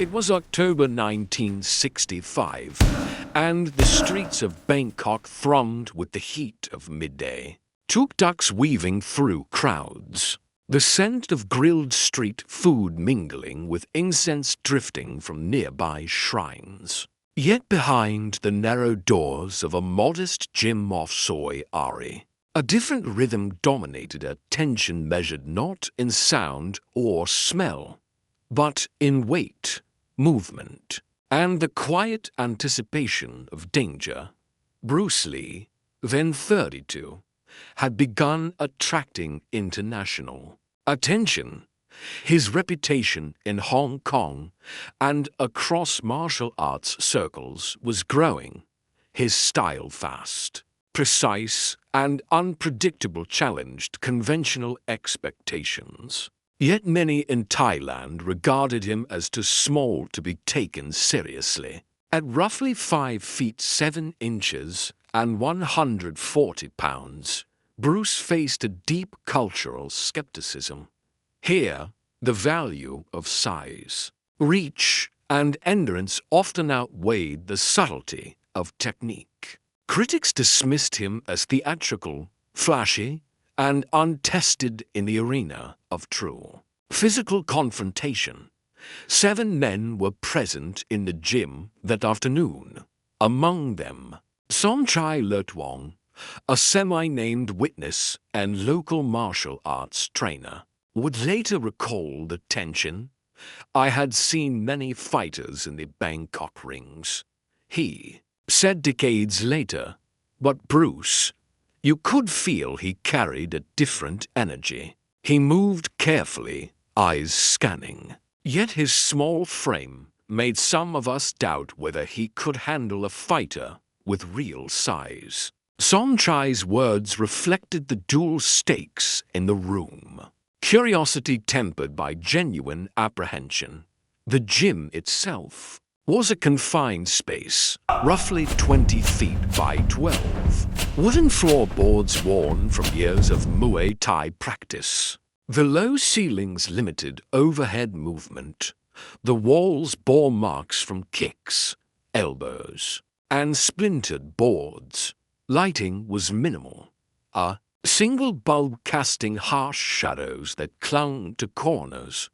It was October 1965, and the streets of Bangkok thrummed with the heat of midday. Tuk-tuks weaving through crowds, the scent of grilled street food mingling with incense drifting from nearby shrines. Yet behind the narrow doors of a modest gym off Soi Ari, a different rhythm dominated attention measured not in sound or smell, but in weight, movement, and the quiet anticipation of danger. Bruce Lee, then 32, had begun attracting international attention. His reputation in Hong Kong and across martial arts circles was growing. His style fast, precise, and unpredictable challenged conventional expectations. Yet many in Thailand regarded him as too small to be taken seriously. At roughly 5 feet 7 inches and 140 pounds, Bruce faced a deep cultural skepticism. Here, the value of size, reach, and endurance often outweighed the subtlety of technique. Critics dismissed him as theatrical, flashy, and untested in the arena of true physical confrontation. 7 men were present in the gym that afternoon. Among them, Somchai Lertwong, a semi-named witness and local martial arts trainer, would later recall the tension. "I had seen many fighters in the Bangkok rings," he said decades later, "but Bruce, you could feel he carried a different energy. He moved carefully, eyes scanning. Yet his small frame made some of us doubt whether he could handle a fighter with real size." Somchai's words reflected the dual stakes in the room. Curiosity tempered by genuine apprehension. The gym itself was a confined space, roughly 20 feet by 12. Wooden floorboards worn from years of Muay Thai practice. The low ceilings limited overhead movement. The walls bore marks from kicks, elbows, and splintered boards. Lighting was minimal. A single bulb casting harsh shadows that clung to corners.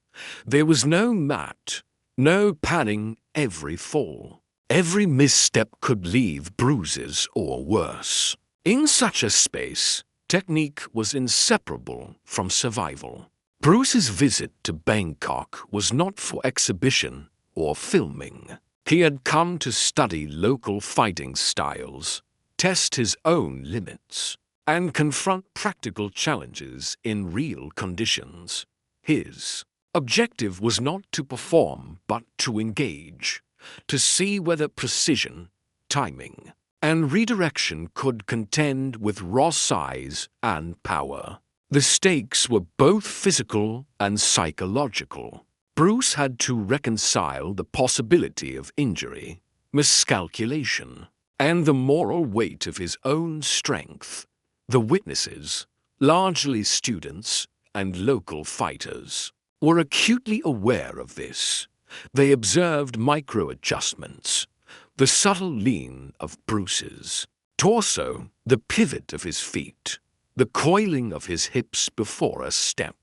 There was no mat, no padding. Every fall, every misstep could leave bruises or worse. In such a space, technique was inseparable from survival. Bruce's visit to Bangkok was not for exhibition or filming. He had come to study local fighting styles, test his own limits, and confront practical challenges in real conditions. His objective was not to perform, but to engage, to see whether precision, timing, and redirection could contend with raw size and power. The stakes were both physical and psychological. Bruce had to reconcile the possibility of injury, miscalculation, and the moral weight of his own strength. The witnesses, largely students and local fighters, were acutely aware of this. They observed micro-adjustments, the subtle lean of Bruce's torso, the pivot of his feet, the coiling of his hips before a step.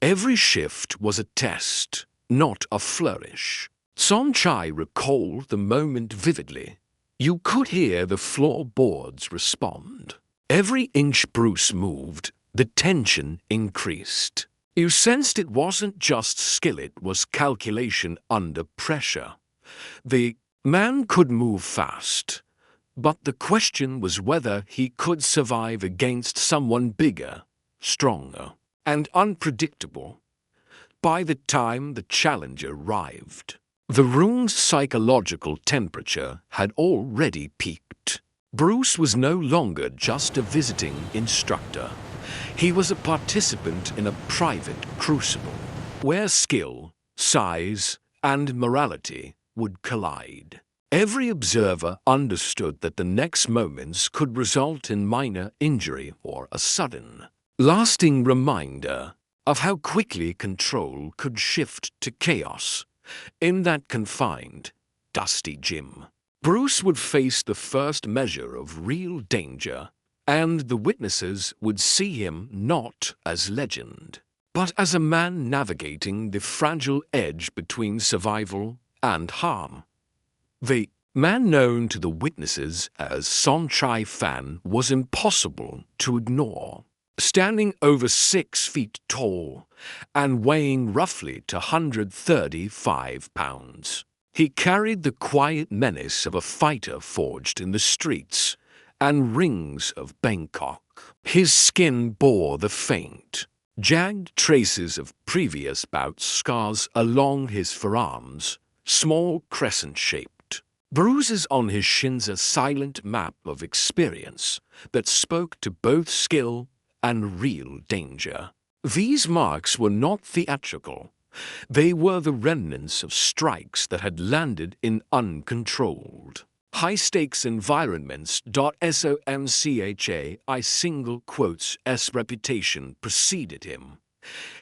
Every shift was a test, not a flourish. Somchai recalled the moment vividly. You could hear the floorboards respond. Every inch Bruce moved, the tension increased. You sensed it wasn't just skill, it was calculation under pressure. The man could move fast, but the question was whether he could survive against someone bigger, stronger, and unpredictable. By the time the challenge arrived, the room's psychological temperature had already peaked. Bruce was no longer just a visiting instructor. He was a participant in a private crucible, where skill, size, and morality would collide. Every observer understood that the next moments could result in minor injury or a sudden, lasting reminder of how quickly control could shift to chaos. In that confined, dusty gym, Bruce would face the first measure of real danger, and the witnesses would see him not as legend, but as a man navigating the fragile edge between survival and harm. The man known to the witnesses as Sonchai Fan was impossible to ignore. Standing over 6 feet tall and weighing roughly 135 pounds, he carried the quiet menace of a fighter forged in the streets and rings of Bangkok. His skin bore the faint, jagged traces of previous bouts, scars along his forearms, small crescent-shaped bruises on his shins, a silent map of experience that spoke to both skill and real danger. These marks were not theatrical. They were the remnants of strikes that had landed in uncontrolled, high-stakes environments. Sonchai single quotes S reputation preceded him.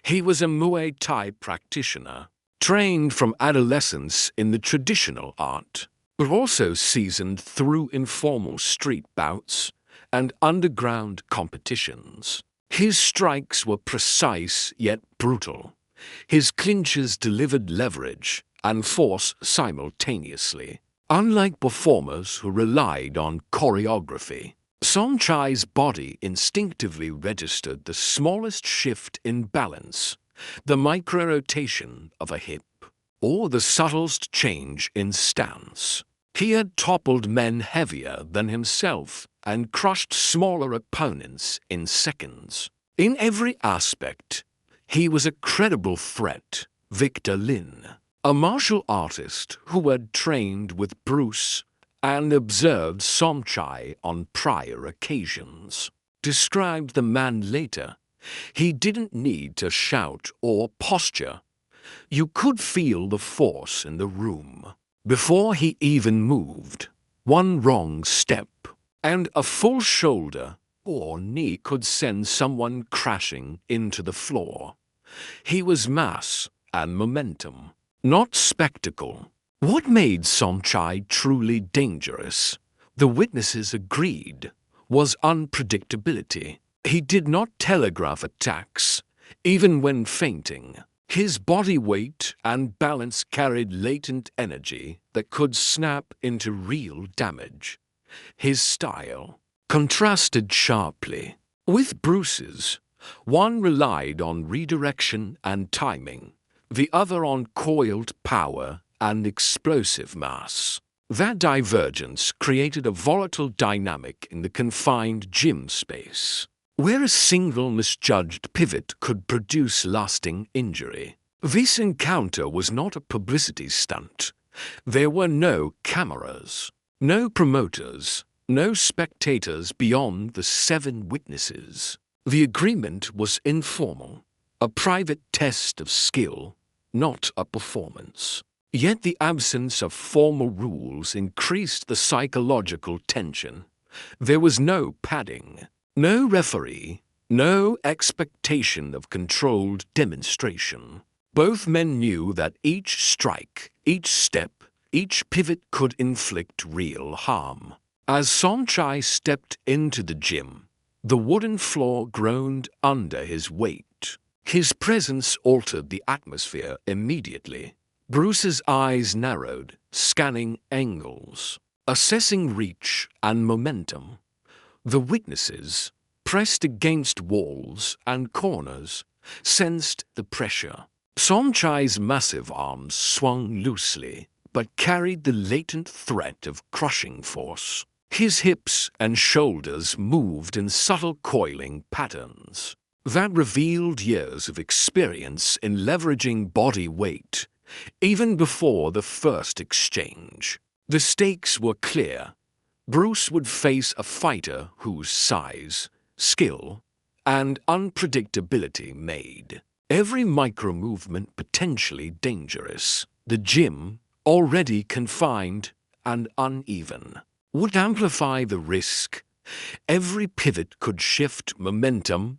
He was a Muay Thai practitioner, trained from adolescence in the traditional art, but also seasoned through informal street bouts and underground competitions. His strikes were precise yet brutal. His clinches delivered leverage and force simultaneously. Unlike performers who relied on choreography, Sonchai's body instinctively registered the smallest shift in balance, the micro-rotation of a hip, or the subtlest change in stance. He had toppled men heavier than himself and crushed smaller opponents in seconds. In every aspect, he was a credible threat. Victor Lin, a martial artist who had trained with Bruce and observed Sonchai on prior occasions, described the man later. He didn't need to shout or posture. You could feel the force in the room. Before he even moved, one wrong step and a full shoulder or knee could send someone crashing into the floor. He was mass and momentum, not spectacle. What made Sonchai truly dangerous, the witnesses agreed, was unpredictability. He did not telegraph attacks, even when feinting. His body weight and balance carried latent energy that could snap into real damage. His style contrasted sharply with Bruce's. One relied on redirection and timing, the other on coiled power and explosive mass. That divergence created a volatile dynamic in the confined gym space, where a single misjudged pivot could produce lasting injury. This encounter was not a publicity stunt. There were no cameras, no promoters, no spectators beyond the 7 witnesses. The agreement was informal, a private test of skill, not a performance. Yet the absence of formal rules increased the psychological tension. There was no padding, no referee, no expectation of controlled demonstration. Both men knew that each strike, each step, each pivot could inflict real harm. As Sonchai stepped into the gym, the wooden floor groaned under his weight. His presence altered the atmosphere immediately. Bruce's eyes narrowed, scanning angles, assessing reach and momentum. The witnesses, pressed against walls and corners, sensed the pressure. Sonchai's massive arms swung loosely, but carried the latent threat of crushing force. His hips and shoulders moved in subtle coiling patterns that revealed years of experience in leveraging body weight, even before the first exchange. The stakes were clear. Bruce would face a fighter whose size, skill, and unpredictability made every micro-movement potentially dangerous. The gym, already confined and uneven, would amplify the risk. Every pivot could shift momentum,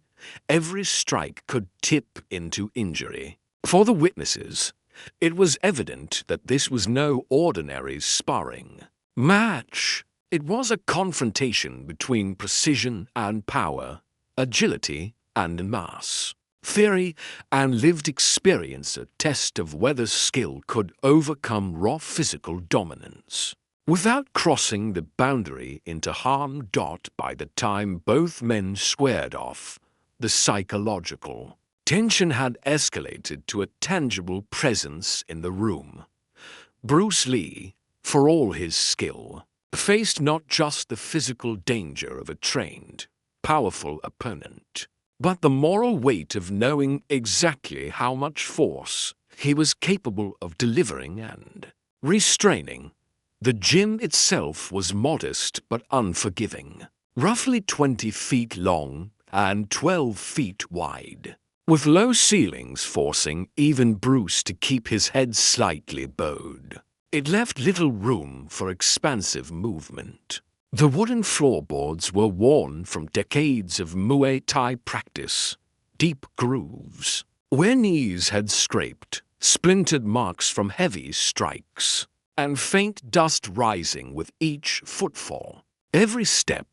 every strike could tip into injury. For the witnesses, It was evident that this was no ordinary sparring match. It was a confrontation between precision and power, agility and mass, theory and lived experience, a test of whether skill could overcome raw physical dominance. Without crossing the boundary into harm. By the time both men squared off, the psychological tension had escalated to a tangible presence in the room. Bruce Lee, for all his skill, faced not just the physical danger of a trained, powerful opponent, but the moral weight of knowing exactly how much force he was capable of delivering and restraining. The gym itself was modest but unforgiving, roughly 20 feet long and 12 feet wide, with low ceilings forcing even Bruce to keep his head slightly bowed. It left little room for expansive movement. The wooden floorboards were worn from decades of Muay Thai practice, deep grooves, where knees had scraped, splintered marks from heavy strikes, and faint dust rising with each footfall. Every step,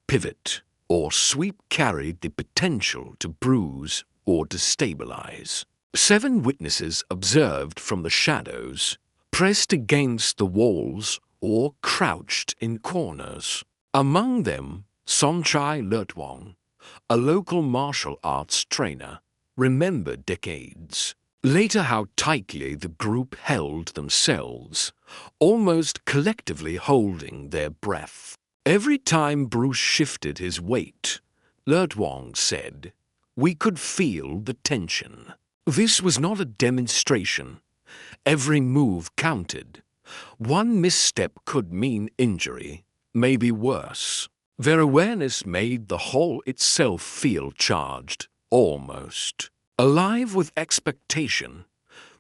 pivot, or sweep carried the potential to bruise or destabilize. 7 witnesses observed from the shadows, pressed against the walls or crouched in corners. Among them, Sonchai Lertwong, a local martial arts trainer, remembered decades later how tightly the group held themselves, almost collectively holding their breath. Every time Bruce shifted his weight, Lertwong said, "We could feel the tension." This was not a demonstration. Every move counted. One misstep could mean injury, maybe worse. Their awareness made the hall itself feel charged, almost alive with expectation.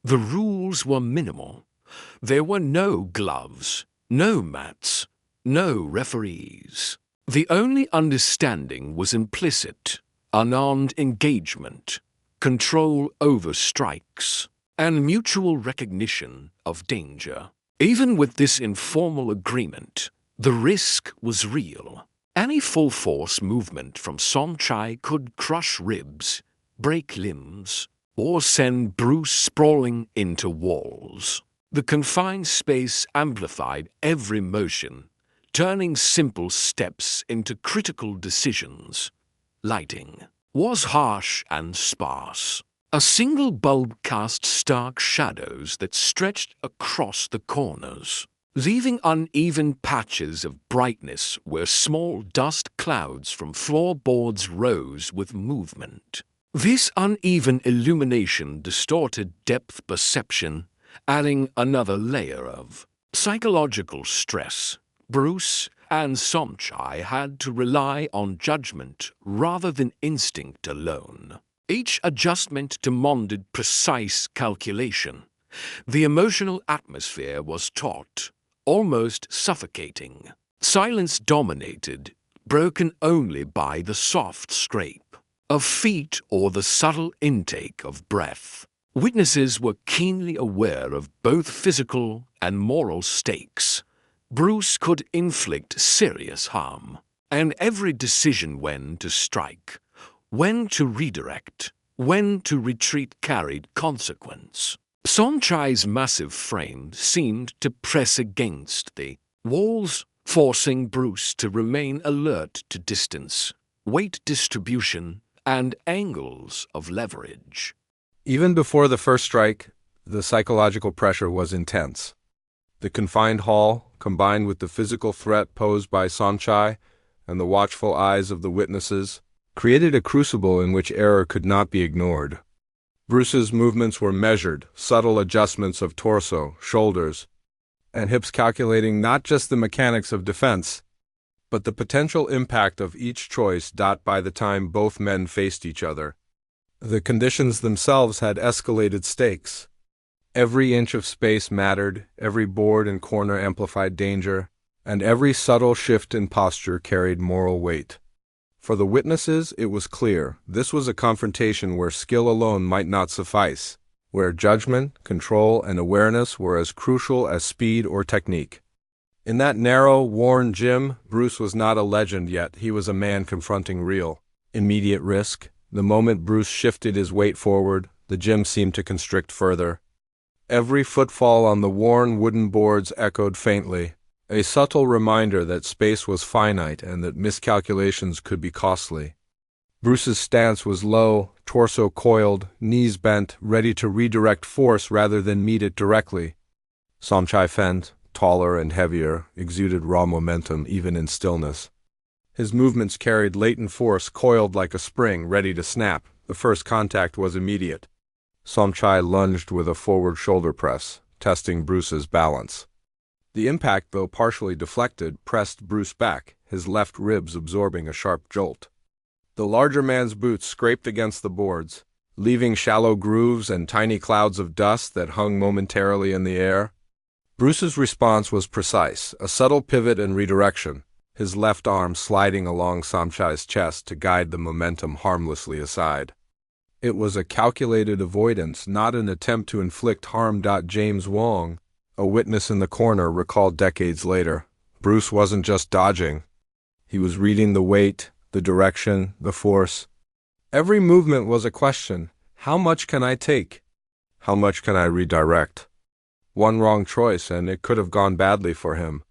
The rules were minimal. There were no gloves, no mats, no referees. The only understanding was implicit, unarmed engagement, control over strikes, and mutual recognition of danger. Even with this informal agreement, the risk was real. Any full-force movement from Sonchai could crush ribs, break limbs, or send Bruce sprawling into walls. The confined space amplified every motion, turning simple steps into critical decisions. Lighting was harsh and sparse. A single bulb cast stark shadows that stretched across the corners, leaving uneven patches of brightness where small dust clouds from floorboards rose with movement. This uneven illumination distorted depth perception, adding another layer of psychological stress. Bruce and Sonchai had to rely on judgment rather than instinct alone. Each adjustment demanded precise calculation. The emotional atmosphere was taut, almost suffocating. Silence dominated, broken only by the soft scrape of feet or the subtle intake of breath. Witnesses were keenly aware of both physical and moral stakes. Bruce could inflict serious harm, and every decision when to strike, when to redirect, when to retreat carried consequence. Sonchai's massive frame seemed to press against the walls, forcing Bruce to remain alert to distance, weight distribution, and angles of leverage. Even before the first strike, the psychological pressure was intense. The confined hall, combined with the physical threat posed by Sonchai and the watchful eyes of the witnesses, created a crucible in which error could not be ignored. Bruce's movements were measured, subtle adjustments of torso, shoulders, and hips calculating not just the mechanics of defense, but the potential impact of each choice. By the time both men faced each other, the conditions themselves had escalated stakes. Every inch of space mattered, every board and corner amplified danger, and every subtle shift in posture carried moral weight. For the witnesses, it was clear, this was a confrontation where skill alone might not suffice. where judgment, control, and awareness were as crucial as speed or technique. In that narrow, worn gym, Bruce was not a legend yet. He was a man confronting real, immediate risk. The moment Bruce shifted his weight forward, the gym seemed to constrict further. Every footfall on the worn wooden boards echoed faintly, a subtle reminder that space was finite and that miscalculations could be costly. Bruce's stance was low, torso coiled, knees bent, ready to redirect force rather than meet it directly. Somchai Fent, taller and heavier, exuded raw momentum even in stillness. His movements carried latent force, coiled like a spring, ready to snap. The first contact was immediate. Somchai lunged with a forward shoulder press, testing Bruce's balance. The impact, though partially deflected, pressed Bruce back, his left ribs absorbing a sharp jolt. The larger man's boots scraped against the boards, leaving shallow grooves and tiny clouds of dust that hung momentarily in the air. Bruce's response was precise, a subtle pivot and redirection, his left arm sliding along Somchai's chest to guide the momentum harmlessly aside. It was a calculated avoidance, not an attempt to inflict harm. James Wong, a witness in the corner, recalled decades later. Bruce wasn't just dodging. He was reading the weight, the direction, the force. Every movement was a question. How much can I take? How much can I redirect? One wrong choice, and it could have gone badly for him.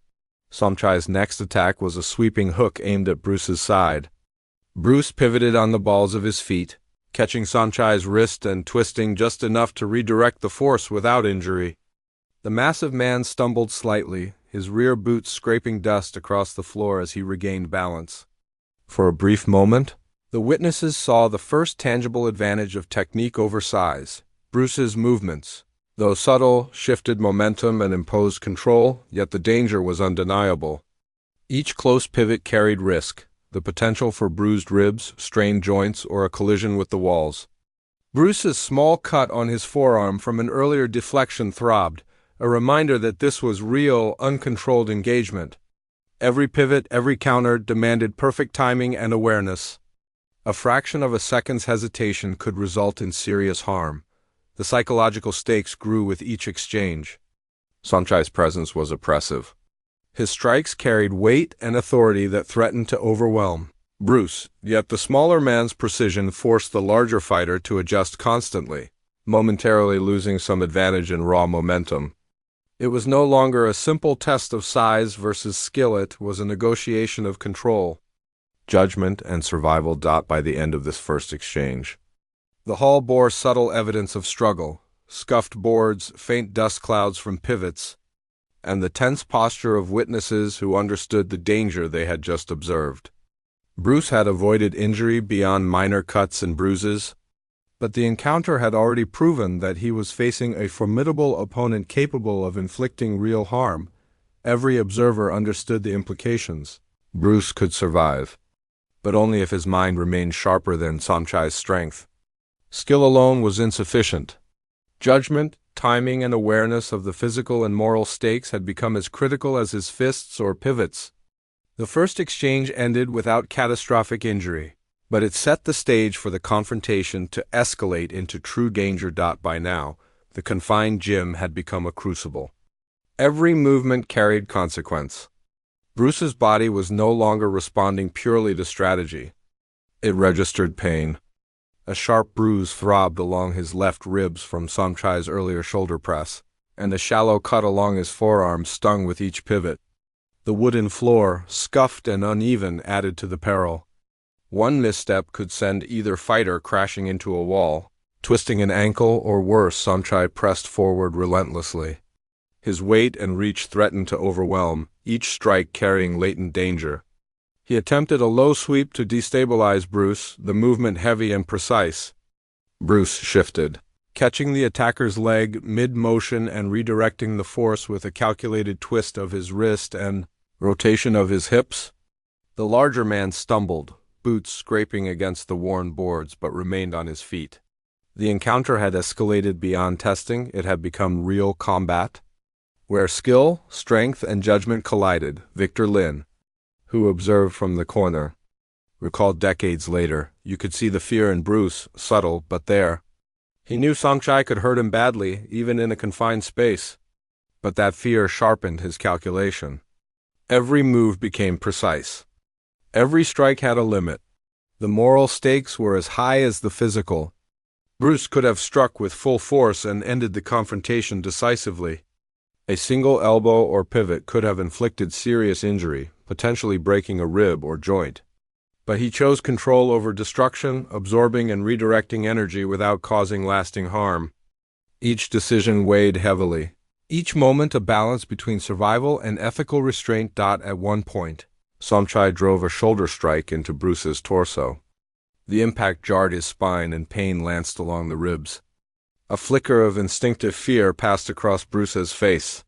Somchai's next attack was a sweeping hook aimed at Bruce's side. Bruce pivoted on the balls of his feet, catching Somchai's wrist and twisting just enough to redirect the force without injury. The massive man stumbled slightly, his rear boots scraping dust across the floor as he regained balance. For a brief moment, the witnesses saw the first tangible advantage of technique over size. Bruce's movements, though subtle, shifted momentum and imposed control, yet the danger was undeniable. Each close pivot carried risk, the potential for bruised ribs, strained joints, or a collision with the walls. Bruce's small cut on his forearm from an earlier deflection throbbed, a reminder that this was real, uncontrolled engagement. Every pivot, every counter demanded perfect timing and awareness. A fraction of a second's hesitation could result in serious harm. The psychological stakes grew with each exchange. Somchai's presence was oppressive. His strikes carried weight and authority that threatened to overwhelm Bruce, yet the smaller man's precision forced the larger fighter to adjust constantly, momentarily losing some advantage in raw momentum. It was no longer a simple test of size versus skill, it was a negotiation of control, judgment, and survival. By the end of this first exchange, the hall bore subtle evidence of struggle, scuffed boards, faint dust clouds from pivots, and the tense posture of witnesses who understood the danger they had just observed. Bruce had avoided injury beyond minor cuts and bruises, but the encounter had already proven that he was facing a formidable opponent capable of inflicting real harm. Every observer understood the implications. Bruce could survive, but only if his mind remained sharper than Somchai's strength. Skill alone was insufficient. Judgment, timing, and awareness of the physical and moral stakes had become as critical as his fists or pivots. The first exchange ended without catastrophic injury, but it set the stage for the confrontation to escalate into true danger. By now, the confined gym had become a crucible. Every movement carried consequence. Bruce's body was no longer responding purely to strategy. It registered pain. A sharp bruise throbbed along his left ribs from Somchai's earlier shoulder press, and a shallow cut along his forearm stung with each pivot. The wooden floor, scuffed and uneven, added to the peril. One misstep could send either fighter crashing into a wall. Twisting an ankle or worse, Somchai pressed forward relentlessly. His weight and reach threatened to overwhelm, each strike carrying latent danger. He attempted a low sweep to destabilize Bruce, the movement heavy and precise. Bruce shifted, catching the attacker's leg mid-motion and redirecting the force with a calculated twist of his wrist and rotation of his hips. The larger man stumbled, boots scraping against the worn boards, but remained on his feet. The encounter had escalated beyond testing. It had become real combat, where skill, strength, and judgment collided. Victor Lin, who observed from the corner, recalled decades later, "You could see the fear in Bruce, subtle but there. He knew Somchai could hurt him badly, even in a confined space, but that fear sharpened his calculation. Every move became precise. Every strike had a limit. The moral stakes were as high as the physical. Bruce could have struck with full force and ended the confrontation decisively. A single elbow or pivot could have inflicted serious injury, potentially breaking a rib or joint. But he chose control over destruction, absorbing and redirecting energy without causing lasting harm. Each decision weighed heavily. Each moment a balance between survival and ethical restraint. At one point, Somchai drove a shoulder strike into Bruce's torso. The impact jarred his spine and pain lanced along the ribs. A flicker of instinctive fear passed across Bruce's face.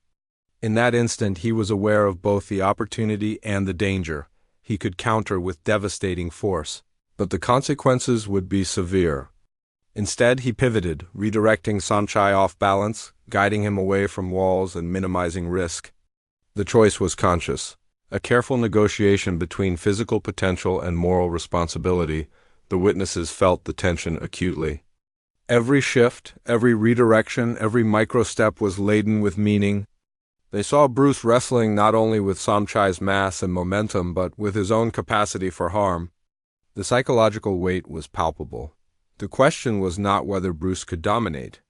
In that instant he was aware of both the opportunity and the danger. He could counter with devastating force, but the consequences would be severe. Instead, he pivoted, redirecting Somchai off balance, guiding him away from walls and minimizing risk. The choice was conscious, a careful negotiation between physical potential and moral responsibility. The witnesses felt the tension acutely. Every shift, every redirection, every micro-step was laden with meaning. They saw Bruce wrestling not only with Somchai's mass and momentum, but with his own capacity for harm. The psychological weight was palpable. The question was not whether Bruce could dominate,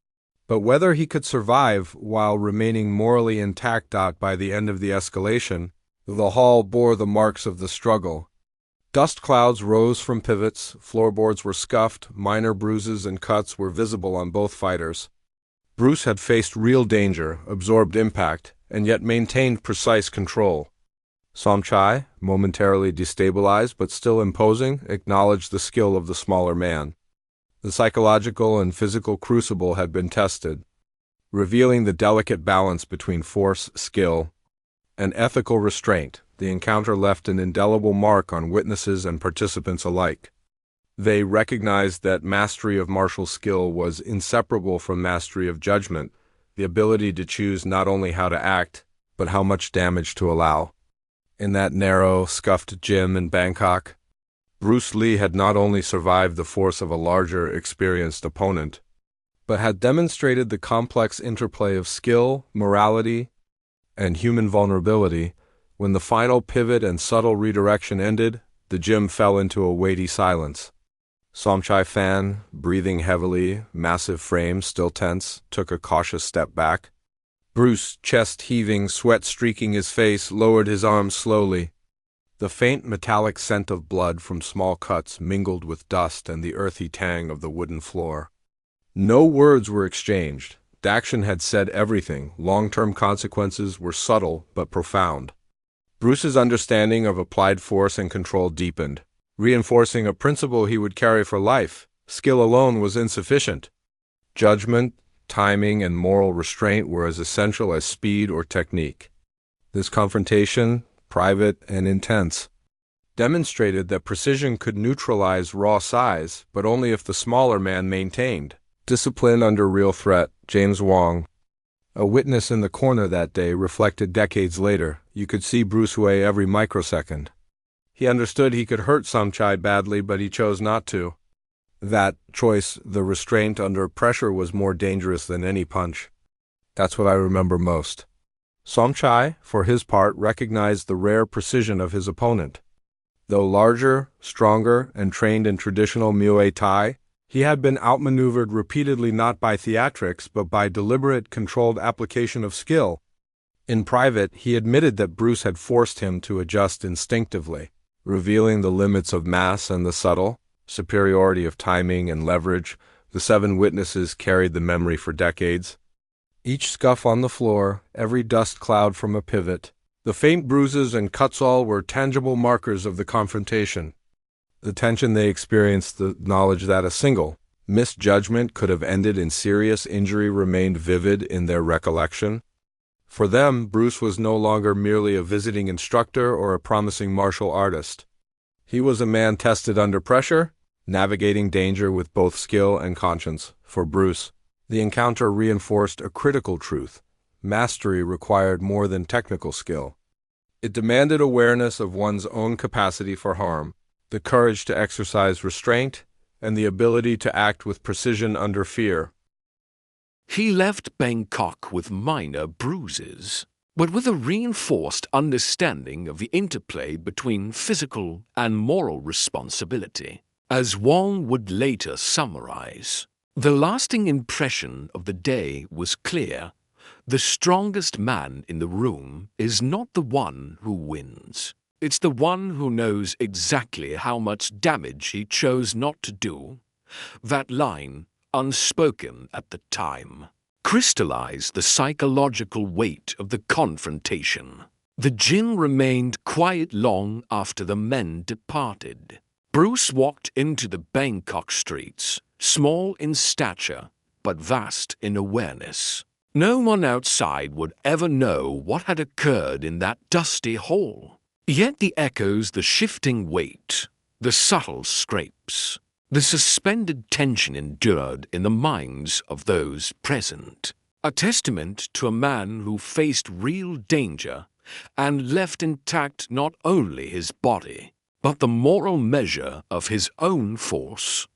but whether he could survive while remaining morally intact. By the end of the escalation, the hall bore the marks of the struggle. Dust clouds rose from pivots, floorboards were scuffed, minor bruises and cuts were visible on both fighters. Bruce had faced real danger, absorbed impact, and yet maintained precise control. Somchai, momentarily destabilized but still imposing, acknowledged the skill of the smaller man. The psychological and physical crucible had been tested, revealing the delicate balance between force, skill, and ethical restraint. The encounter left an indelible mark on witnesses and participants alike. They recognized that mastery of martial skill was inseparable from mastery of judgment, the ability to choose not only how to act, but how much damage to allow. In that narrow, scuffed gym in Bangkok, Bruce Lee had not only survived the force of a larger, experienced opponent, but had demonstrated the complex interplay of skill, morality, and human vulnerability. When the final pivot and subtle redirection ended, the gym fell into a weighty silence. Somchai Fan, breathing heavily, massive frame still tense, took a cautious step back. Bruce, chest heaving, sweat streaking his face, lowered his arms slowly. The faint metallic scent of blood from small cuts mingled with dust and the earthy tang of the wooden floor. No words were exchanged. The action had said everything. Long-term consequences were subtle but profound. Bruce's understanding of applied force and control deepened, reinforcing a principle he would carry for life. Skill alone was insufficient. Judgment, timing, and moral restraint were as essential as speed or technique. This confrontation, private and intense, demonstrated that precision could neutralize raw size, but only if the smaller man maintained discipline under real threat. James Wong, a witness in the corner that day, reflected decades later. You could see Bruce weigh every microsecond. He understood he could hurt Somchai badly, but he chose not to. That choice, the restraint under pressure, was more dangerous than any punch. That's what I remember most. Somchai, for his part, recognized the rare precision of his opponent. Though larger, stronger, and trained in traditional Muay Thai, he had been outmaneuvered repeatedly not by theatrics but by deliberate, controlled application of skill. In private, he admitted that Bruce had forced him to adjust instinctively, revealing the limits of mass and the subtle superiority of timing and leverage. The 7 witnesses carried the memory for decades. Each scuff on the floor, every dust cloud from a pivot, the faint bruises and cuts, all were tangible markers of the confrontation. The tension they experienced, the knowledge that a single misjudgment could have ended in serious injury, remained vivid in their recollection. For them, Bruce was no longer merely a visiting instructor or a promising martial artist. He was a man tested under pressure, navigating danger with both skill and conscience. For Bruce, the encounter reinforced a critical truth. Mastery required more than technical skill. It demanded awareness of one's own capacity for harm, the courage to exercise restraint, and the ability to act with precision under fear. He left Bangkok with minor bruises, but with a reinforced understanding of the interplay between physical and moral responsibility. As Wong would later summarize, the lasting impression of the day was clear. The strongest man in the room is not the one who wins. It's the one who knows exactly how much damage he chose not to do. That line, unspoken at the time, crystallized the psychological weight of the confrontation. The Jin remained quiet long after the men departed. Bruce walked into the Bangkok streets, small in stature, but vast in awareness. No one outside would ever know what had occurred in that dusty hall. Yet the echoes, the shifting weight, the subtle scrapes, the suspended tension endured in the minds of those present. A testament to a man who faced real danger and left intact not only his body, but the moral measure of his own force.